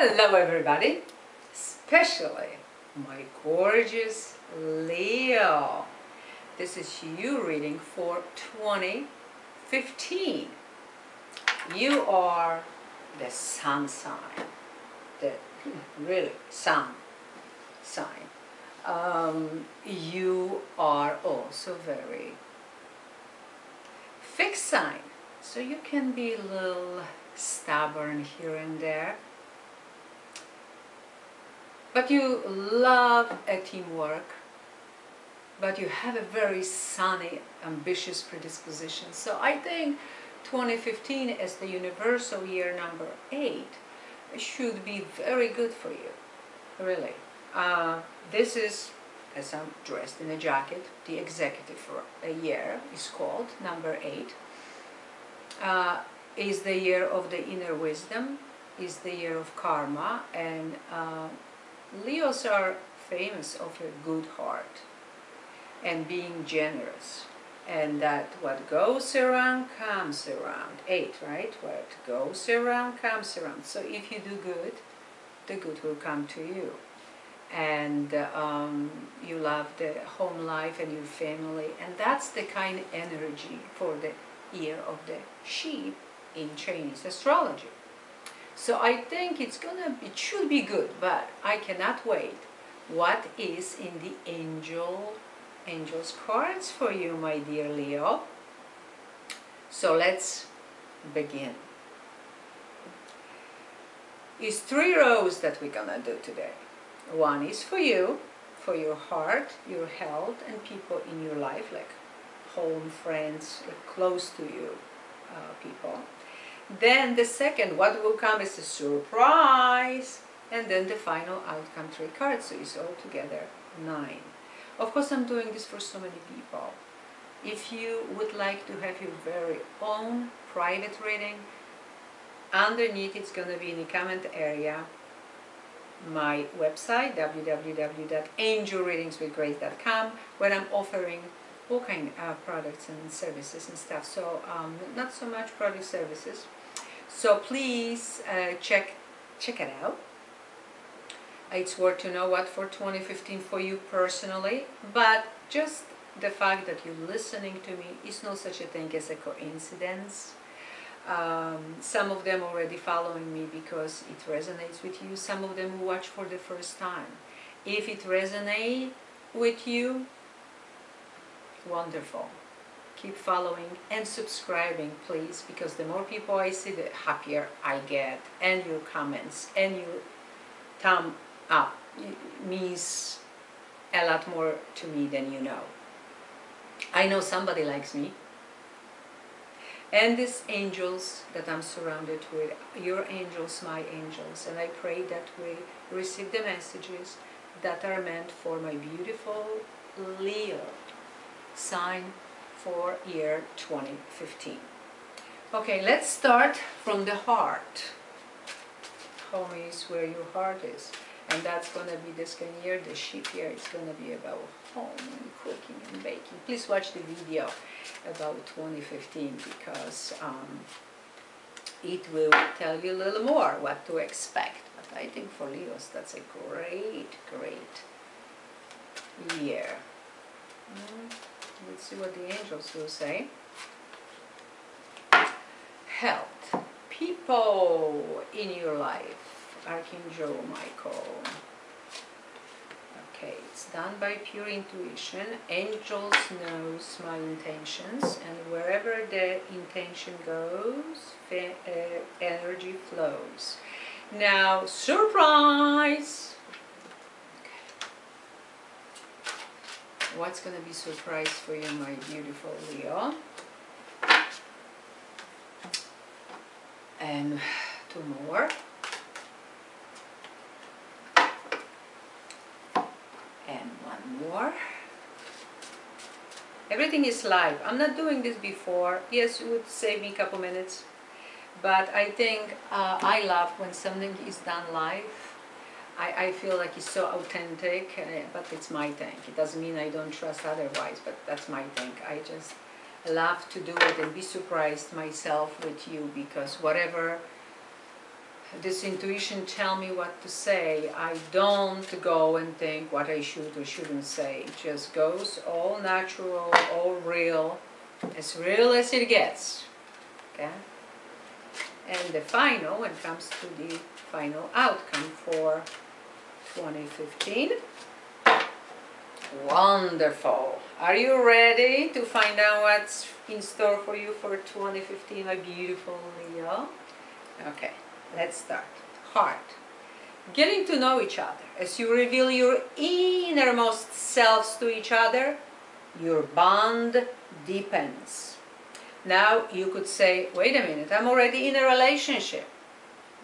Hello everybody, especially my gorgeous Leo. This is you reading for 2015. You are the sun sign, the really sun sign. You are also very fixed sign, so you can be a little stubborn here and there. But you love a teamwork, but you have a very sunny, ambitious predisposition. So I think 2015 as the universal year number 8 should be very good for you, really. This is, as I'm dressed in a jacket, the executive for a year is called number 8. Is the year of the inner wisdom, is the year of karma, and Leos are famous of a good heart and being generous, and that what goes around comes around. 8, right? What goes around comes around. So if you do good, the good will come to you. And you love the home life and your family, and that's the kind of energy for the year of the sheep in Chinese astrology. So I think it should be good, but I cannot wait. What is in the angel's cards for you, my dear Leo? So let's begin. It's 3 rows that we're gonna do today. One is for you, for your heart, your health, and people in your life, like home, friends, close to you people. Then the second, what will come is a surprise, and then the final outcome 3 cards, so it's altogether 9. Of course, I'm doing this for so many people. If you would like to have your very own private reading, underneath it's going to be in the comment area my website, www.angelreadingswithgrace.com, where I'm offering all kind of products and services and stuff. So not so much product services. So please check it out. It's worth to know what for 2015 for you personally, but just the fact that you're listening to me is no such a thing as a coincidence. Some of them already following me because it resonates with you. Some of them watch for the first time. If it resonates with you, wonderful. Keep following and subscribing, please, because the more people I see, the happier I get. And your comments and your thumb up means a lot more to me than you know. I know somebody likes me. And these angels that I'm surrounded with, your angels, my angels, and I pray that we receive the messages that are meant for my beautiful Leo sign for year 2015. Okay, let's start from the heart. Home is where your heart is, and that's going to be this kind of year. The sheep year is going to be about home and cooking and baking. Please watch the video about 2015 because it will tell you a little more what to expect. But I think for Leos that's a great year. Let's see what the angels will say. Health. People in your life. Archangel Michael. Okay, it's done by pure intuition. Angels knows my intentions, and wherever the intention goes, energy flows. Now, surprise! What's going to be surprise for you, my beautiful Leo? And 2 more. And 1 more. Everything is live. I'm not doing this before. Yes, it would save me a couple minutes. But I think I love when something is done live. I feel like it's so authentic, but it's my thing. It doesn't mean I don't trust otherwise, but that's my thing. I just love to do it and be surprised myself with you, because whatever this intuition tell me what to say. I don't go and think what I should or shouldn't say. It just goes all natural, all real as it gets. Okay? And the final, when it comes to the final outcome for 2015. Wonderful. Are you ready to find out what's in store for you for 2015, my beautiful Leo? Okay, let's start. Heart. Getting to know each other. As you reveal your innermost selves to each other, your bond deepens. Now you could say, wait a minute, I'm already in a relationship.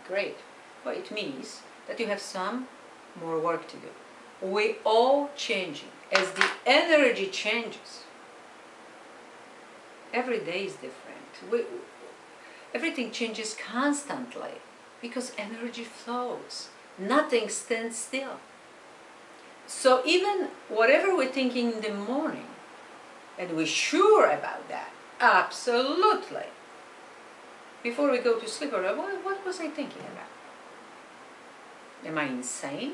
Great. Well, it means that you have some more work to do. We all changing. As the energy changes, every day is different. Everything changes constantly because energy flows. Nothing stands still. So even whatever we're thinking in the morning, and we're sure about that, absolutely. Before we go to sleep, what was I thinking about? Am I insane?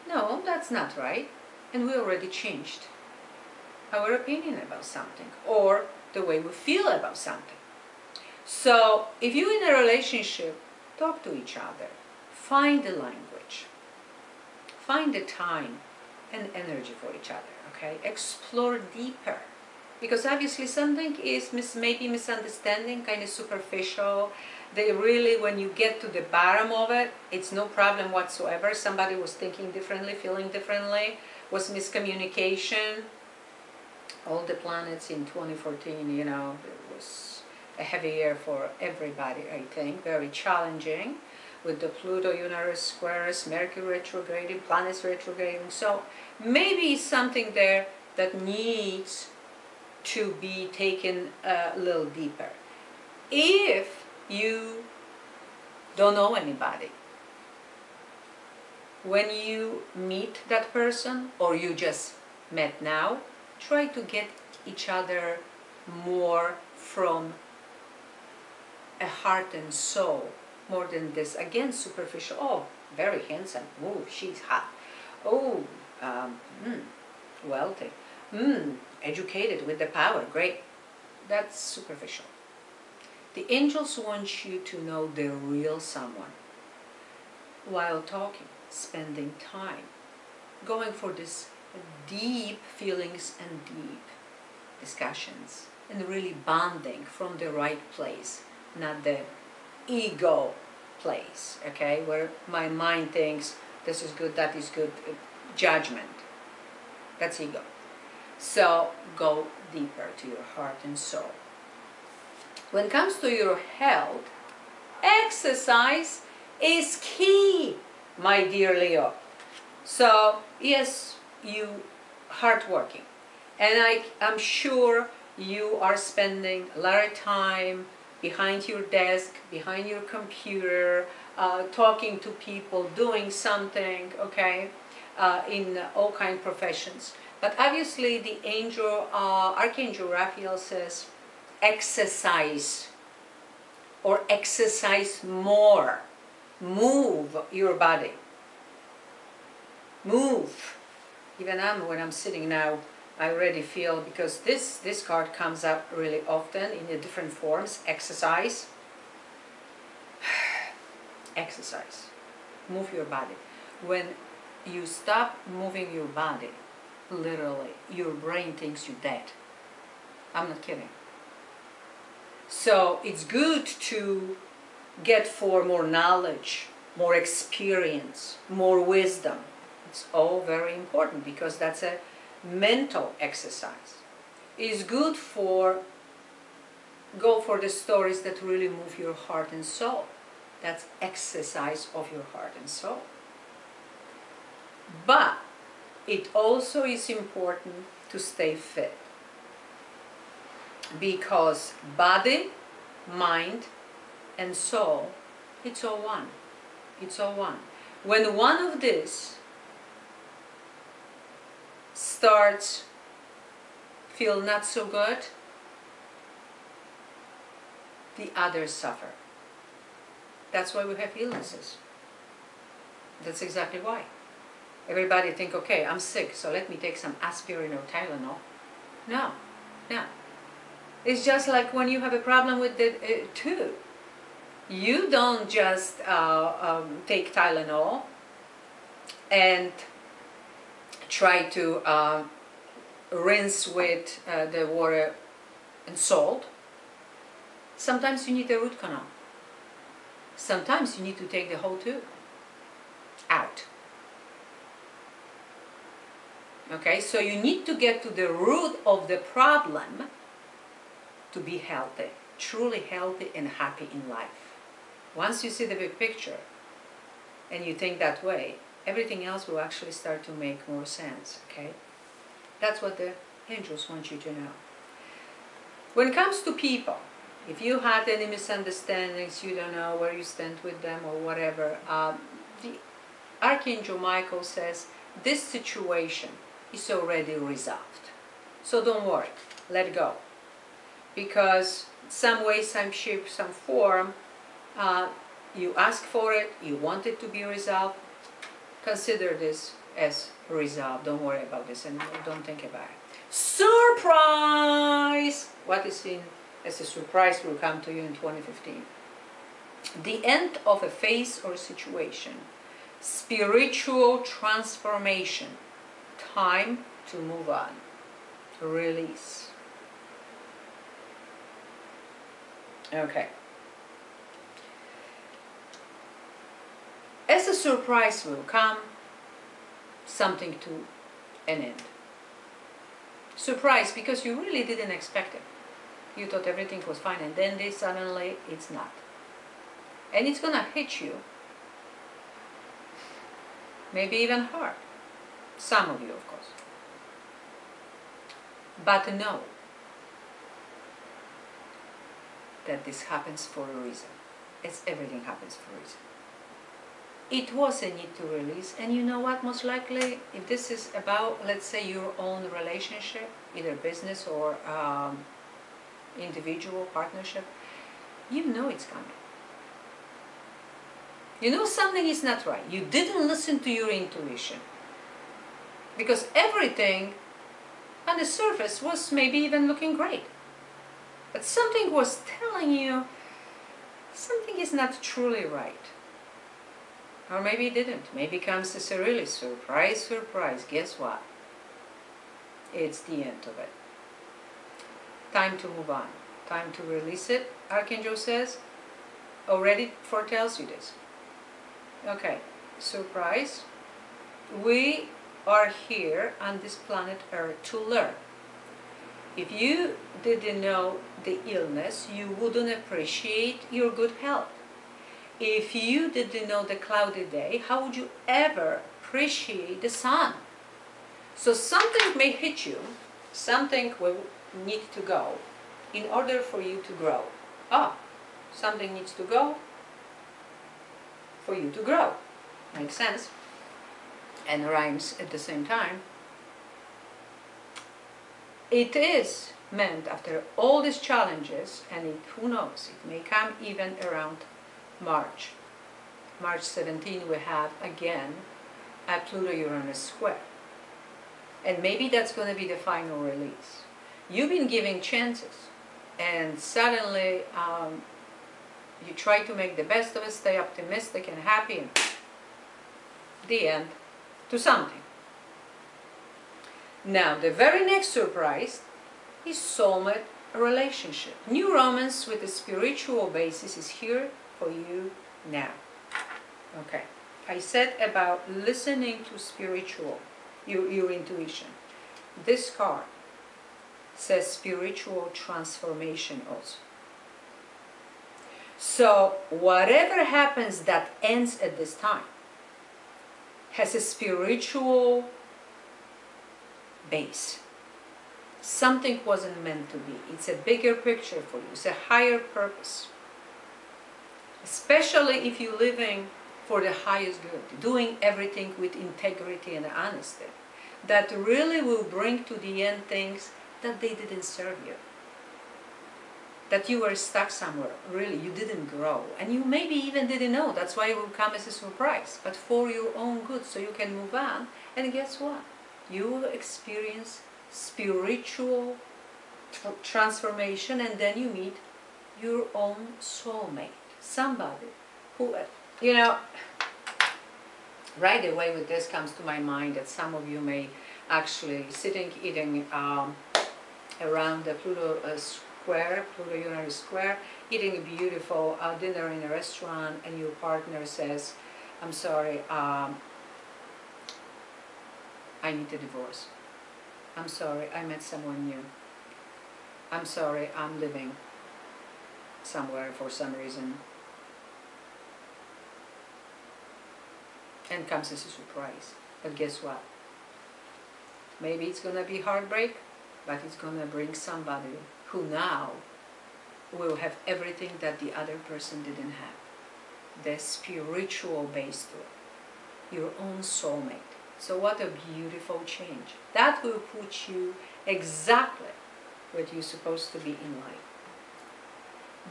No, that's not right. And we already changed our opinion about something or the way we feel about something. So if you're in a relationship, talk to each other. Find the language. Find the time and energy for each other, okay? Explore deeper. Because obviously something is maybe misunderstanding, kind of superficial. They really, when you get to the bottom of it, it's no problem whatsoever. Somebody was thinking differently, feeling differently, was miscommunication. All the planets in 2014, you know, it was a heavy year for everybody, I think, very challenging, with the Pluto, Uranus squares, Mercury retrograding, planets retrograding. So maybe something there that needs to be taken a little deeper. If you don't know anybody, when you meet that person or you just met now, try to get each other more from a heart and soul, more than this, again, superficial. Oh, very handsome. Oh, she's hot. Oh, wealthy. Educated with the power. Great. That's superficial. The angels want you to know the real someone while talking, spending time, going for this deep feelings and deep discussions, and really bonding from the right place, not the ego place, okay, where my mind thinks this is good, that is good, judgment. That's ego. So go deeper to your heart and soul. When it comes to your health, exercise is key, my dear Leo. So yes, you hardworking, and I'm sure you are spending a lot of time behind your desk, behind your computer, talking to people, doing something, okay, in all kind of professions. But obviously the Archangel Raphael says, exercise, or exercise more. Move your body. Move. Even when I'm sitting now, I already feel, because this card comes up really often in the different forms. Exercise. Exercise. Move your body. When you stop moving your body, literally, your brain thinks you're dead. I'm not kidding. So it's good to get for more knowledge, more experience, more wisdom. It's all very important because that's a mental exercise. It's good for go for the stories that really move your heart and soul. That's exercise of your heart and soul. But it also is important to stay fit, because body, mind, and soul, it's all one. It's all one. When one of these starts feel not so good, the others suffer. That's why we have illnesses. That's exactly why. Everybody think, okay, I'm sick, so let me take some aspirin or Tylenol. No, no. It's just like when you have a problem with the tooth. You don't just take Tylenol and try to rinse with the water and salt. Sometimes you need a root canal. Sometimes you need to take the whole tooth out. Okay, so you need to get to the root of the problem to be healthy, truly healthy and happy in life. Once you see the big picture and you think that way, everything else will actually start to make more sense, okay? That's what the angels want you to know. When it comes to people, if you had any misunderstandings, you don't know where you stand with them or whatever, the Archangel Michael says this situation is already resolved. So don't worry, let go. Because some way, some shape, some form, you ask for it, you want it to be resolved, consider this as resolved. Don't worry about this anymore, don't think about it. Surprise! What is seen as a surprise will come to you in 2015. The end of a phase or situation. Spiritual transformation. Time to move on. Release. Okay. As a surprise will come, something to an end. Surprise because you really didn't expect it. You thought everything was fine and then suddenly it's not. And it's gonna hit you. Maybe even hard. Some of you, of course. But know that this happens for a reason. As everything happens for a reason. It was a need to release, and you know what, most likely, if this is about, let's say, your own relationship, either business or individual partnership, you know it's coming. You know something is not right. You didn't listen to your intuition. Because everything on the surface was maybe even looking great. But something was telling you something is not truly right. Or maybe it didn't. Maybe it comes as a really surprise, surprise. Guess what? It's the end of it. Time to move on. Time to release it. Archangel says, already foretells you this. Okay, surprise. We are here on this planet Earth to learn. If you didn't know the illness, you wouldn't appreciate your good health. If you didn't know the cloudy day, how would you ever appreciate the sun? So something may hit you, something will need to go in order for you to grow. Something needs to go for you to grow. Makes sense? And rhymes at the same time. It is meant after all these challenges, and who knows, it may come even around March 17, we have again a Pluto-Uranus square. And maybe that's going to be the final release. You've been giving chances, and suddenly you try to make the best of it, stay optimistic and happy, and the end to something. Now, the very next surprise is soulmate relationship. New romance with a spiritual basis is here for you now. Okay, I said about listening to spiritual, your intuition. This card says spiritual transformation also. So whatever happens that ends at this time has a spiritual base. Something wasn't meant to be. It's a bigger picture for you. It's a higher purpose. Especially if you're living for the highest good, doing everything with integrity and honesty, that really will bring to the end things that they didn't serve you. that you were stuck somewhere. Really, you didn't grow. And you maybe even didn't know. That's why it will come as a surprise. But for your own good, so you can move on. And guess what? You will experience spiritual transformation, and then you meet your own soulmate. Somebody who, you know, right away with this comes to my mind that some of you may actually sitting eating around the Pluto Uranus Square, eating a beautiful dinner in a restaurant, and your partner says, I'm sorry, I need a divorce. I'm sorry, I met someone new. I'm sorry, I'm living somewhere for some reason. And comes as a surprise. But guess what? Maybe it's gonna be heartbreak, but it's gonna bring somebody who now will have everything that the other person didn't have. The spiritual base to it. Your own soulmate. So what a beautiful change. That will put you exactly what you're supposed to be in life.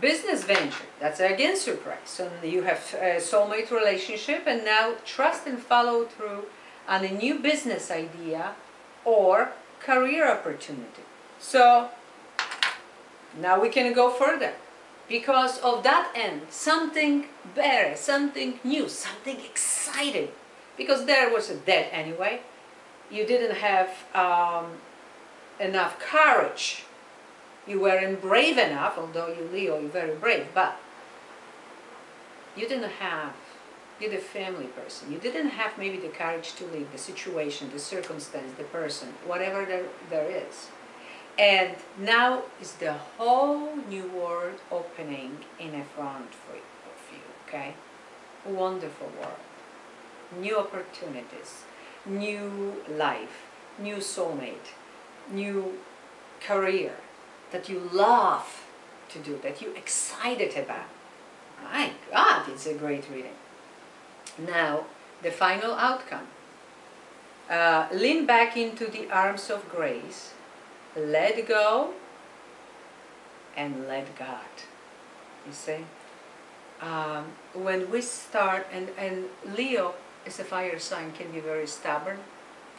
Business venture, that's again surprise. So you have a soulmate relationship, and now trust and follow through on a new business idea or career opportunity. So now we can go further. Because of that end, something better, something new, something exciting. Because there was a dead anyway. You didn't have enough courage. You weren't brave enough, although you Leo, you're very brave, but you didn't have, you're the family person. You didn't have maybe the courage to leave the situation, the circumstance, the person, whatever there is. And now is the whole new world opening in front of you, okay? A wonderful world. New opportunities, new life, new soulmate, new career that you love to do, that you're excited about. My God, it's a great reading. Now, the final outcome. Lean back into the arms of grace, let go, and let God. You see? When we start, and Leo is a fire sign, can be very stubborn.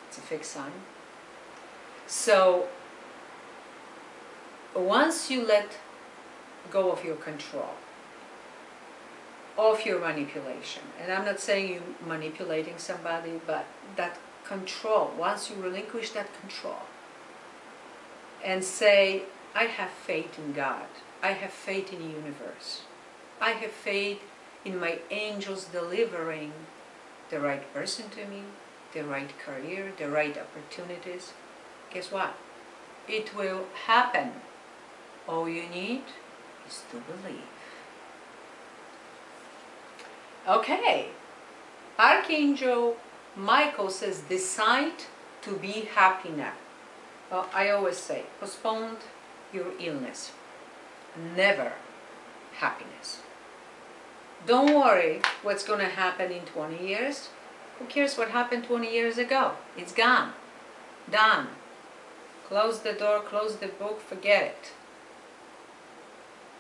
It's a fixed sign. So, once you let go of your control, of your manipulation, and I'm not saying you manipulating somebody, but that control, once you relinquish that control and say, I have faith in God, I have faith in the universe, I have faith in my angels delivering the right person to me, the right career, the right opportunities, guess what? It will happen. All you need is to believe. Okay. Archangel Michael says, decide to be happy now. Well, I always say, postpone your illness. Never happiness. Don't worry what's going to happen in 20 years. Who cares what happened 20 years ago? It's gone. Done. Close the door, close the book, forget it.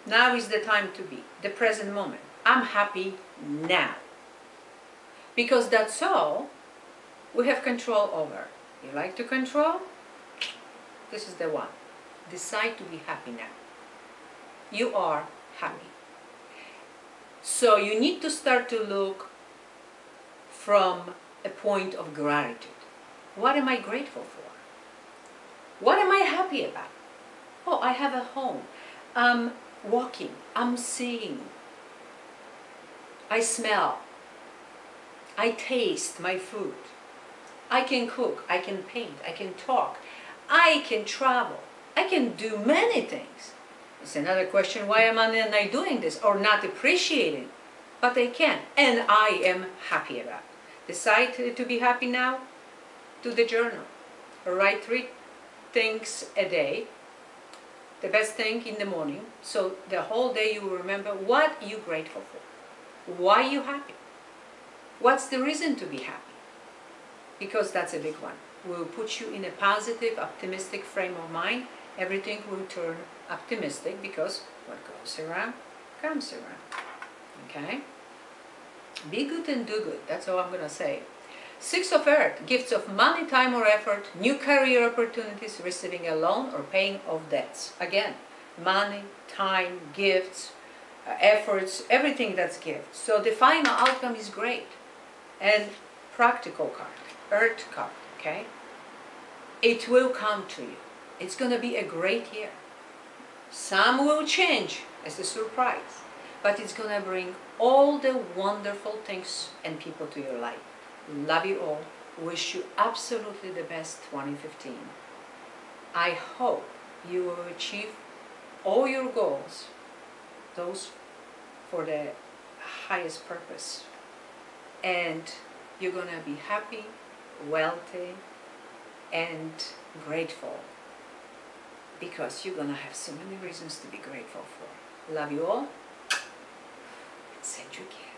Now is the time to be, the present moment. I'm happy now. Because that's all we have control over. You like to control? This is the one. Decide to be happy now. You are happy. So you need to start to look from a point of gratitude. What am I grateful for? What am I happy about? Oh, I have a home. I'm walking. I'm seeing. I smell. I taste my food. I can cook. I can paint. I can talk. I can travel. I can do many things. It's another question, why am I not doing this or not appreciating? But I can, and I am happy about it. Decide to be happy now. Do the journal. Write 3 things a day. The best thing in the morning. So the whole day you will remember what you're grateful for. Why you're happy. What's the reason to be happy? Because that's a big one. Will put you in a positive, optimistic frame of mind, everything will turn optimistic, because what goes around comes around. Okay? Be good and do good. That's all I'm going to say. Six of Earth, gifts of money, time or effort, new career opportunities, receiving a loan or paying off debts. Again, money, time, gifts, efforts, everything that's gifts. So the final outcome is great. And practical card, Earth card, okay? It will come to you. It's going to be a great year. Some will change as a surprise, but it's going to bring all the wonderful things and people to your life. Love you all. Wish you absolutely the best 2015. I hope you will achieve all your goals, those for the highest purpose. And you're going to be happy, wealthy, and grateful, because you're going to have so many reasons to be grateful for. Love you all. Send you care.